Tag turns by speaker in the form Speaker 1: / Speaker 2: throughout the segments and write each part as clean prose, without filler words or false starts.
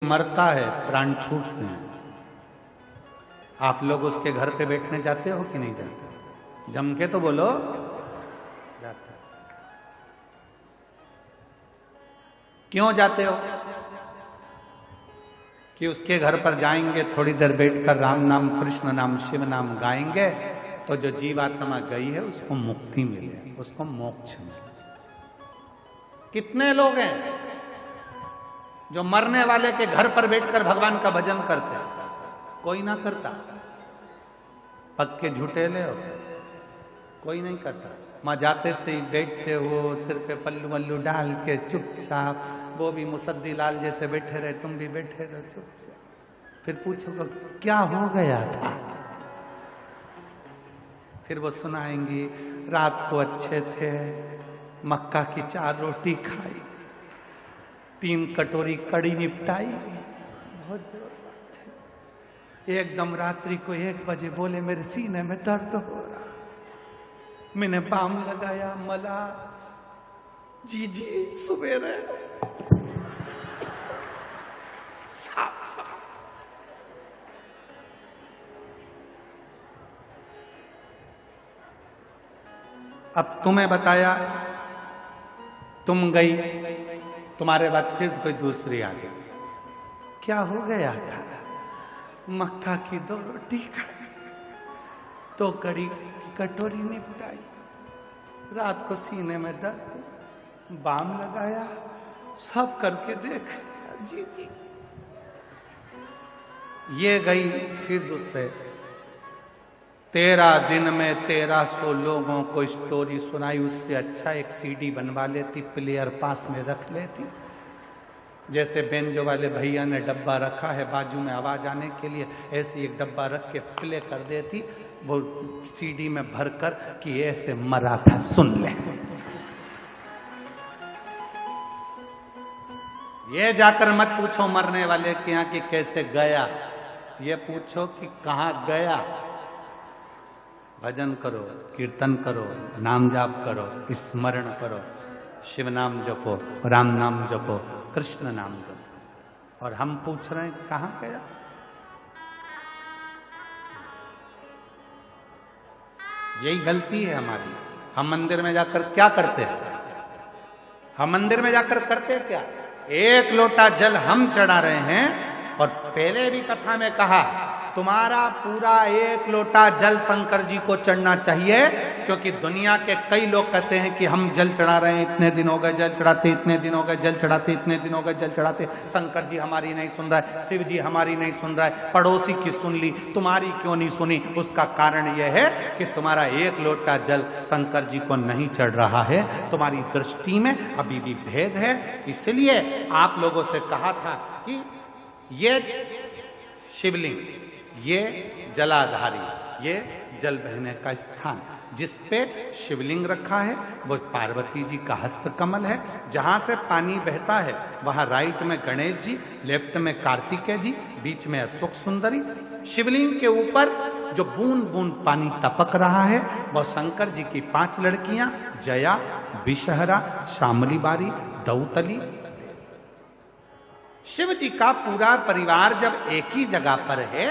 Speaker 1: मरता है, प्राण छूटते हैं। आप लोग उसके घर पे बैठने जाते हो कि नहीं जाते? जम के तो बोलो, जाते। क्यों जाते हो? कि उसके घर पर जाएंगे, थोड़ी देर बैठकर राम नाम, कृष्ण नाम, शिव नाम गाएंगे तो जो जीवात्मा गई है उसको मुक्ति मिले, उसको मोक्ष मिले। कितने लोग हैं जो मरने वाले के घर पर बैठकर भगवान का भजन करते हैं? कोई ना करता। पक्के झूठेले हो, कोई नहीं करता। मां जाते से ही बैठते हो, सिर पे पल्लू वल्लू डाल के चुपचाप, वो भी मुसद्दी लाल जैसे बैठे रहे, तुम भी बैठे रहो चुपचाप। फिर पूछो क्या हो गया था? फिर वो सुनाएंगी, रात को अच्छे थे, मक्का की 4 रोटी खाई, 3 कटोरी कड़ी निपटाई, बहुत जोर बात है। एकदम रात्रि को 1 बजे बोले मेरे सीने में दर्द हो रहा, मैंने बाम लगाया, मला जी सवेरे साफ। अब तुम्हें बताया, तुम गई, तुम्हारे बाद फिर कोई दूसरी आ गई। क्या हो गया था? मक्का की 2 रोटी खाई, 2 कड़ी की कटोरी निपटाई, रात को सीने में दर्द, बाम लगाया, सब करके देख जी। ये गई, फिर दूसरे 13 दिन में 1300 लोगों को स्टोरी सुनाई। उससे अच्छा एक सीडी बनवा लेती, प्लेयर पास में रख लेती। जैसे बेंजो वाले भैया ने डब्बा रखा है बाजू में आवाज आने के लिए, ऐसे एक डब्बा रख के प्ले कर देती, वो सीडी में भरकर कि ऐसे मरा था, सुन ले। ये जाकर मत पूछो मरने वाले के यहाँ कि कैसे गया, ये पूछो कि कहाँ गया। भजन करो, कीर्तन करो, नाम जाप करो, स्मरण करो, शिव नाम जपो, राम नाम जपो, कृष्ण नाम जपो। और हम पूछ रहे हैं कहां गया? यही गलती है हमारी। हम मंदिर में जाकर क्या करते हैं? हम मंदिर में जाकर करते क्या? 1 लोटा जल हम चढ़ा रहे हैं। और पहले भी कथा में कहा, तुम्हारा पूरा 1 लोटा जल शंकर जी को चढ़ना चाहिए, क्योंकि दुनिया के कई लोग कहते हैं कि हम जल चढ़ा रहे हैं, इतने दिन हो गए जल चढ़ाते, इतने दिन हो गए जल चढ़ाते, इतने दिन हो गए जल चढ़ाते, शंकर जी हमारी नहीं सुन रहा है, शिव जी हमारी नहीं सुन रहा है, पड़ोसी की सुन ली, तुम्हारी क्यों नहीं सुनी? उसका कारण यह है कि तुम्हारा 1 लोटा जल शंकर जी को नहीं चढ़ रहा है, तुम्हारी दृष्टि में अभी भी भेद है। इसलिए आप लोगों से कहा था कि ये शिवलिंग, ये जलाधारी, ये जल बहने का स्थान, जिस पे शिवलिंग रखा है वो पार्वती जी का हस्त कमल है। जहां से पानी बहता है वहां राइट में गणेश जी, लेफ्ट में कार्तिकेय जी, बीच में अशोक सुंदरी। शिवलिंग के ऊपर जो बूंद बूंद पानी टपक रहा है वह शंकर जी की 5 लड़कियां, जया, विषहरा, शामली बारी, दौतली। शिव जी का पूरा परिवार जब एक ही जगह पर है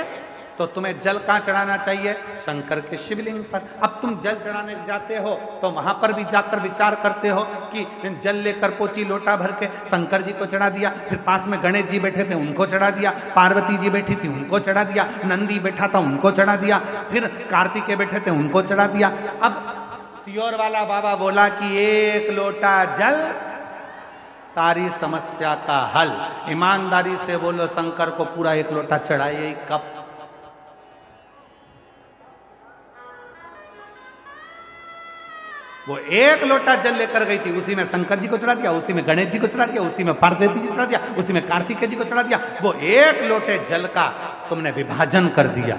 Speaker 1: तो तुम्हें जल कहां चढ़ाना चाहिए? शंकर के शिवलिंग पर। अब तुम जल चढ़ाने जाते हो तो वहां पर भी जाकर विचार करते हो कि जल लेकर पोची लोटा भर के शंकर जी को चढ़ा दिया, फिर पास में गणेश जी बैठे थे उनको चढ़ा दिया, पार्वती जी बैठी थी उनको चढ़ा दिया, नंदी बैठा था उनको चढ़ा दिया, फिर कार्तिकेय बैठे थे उनको चढ़ा दिया। अब सियोर वाला बाबा बोला कि 1 लोटा जल सारी समस्या का हल। ईमानदारी से बोलो, शंकर को पूरा 1 लोटा चढ़ाइए कब? वो 1 लोटा जल लेकर गई थी, उसी में शंकर जी को चढ़ा दिया, उसी में गणेश जी को चढ़ा दिया, उसी में पार्वती जी को चढ़ा दिया, उसी में कार्तिकेय जी को चढ़ा दिया। वो 1 लोटे जल का तुमने विभाजन कर दिया।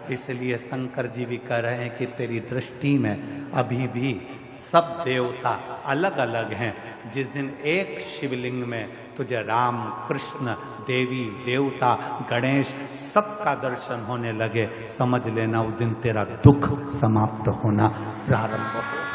Speaker 1: इसलिए शंकर जी भी कह रहे हैं कि तेरी दृष्टि में अभी भी सब देवता अलग अलग हैं। जिस दिन एक शिवलिंग में तुझे राम, कृष्ण, देवी, देवता, गणेश सबका दर्शन होने लगे, समझ लेना उस दिन तेरा दुख समाप्त होना प्रारंभ हो।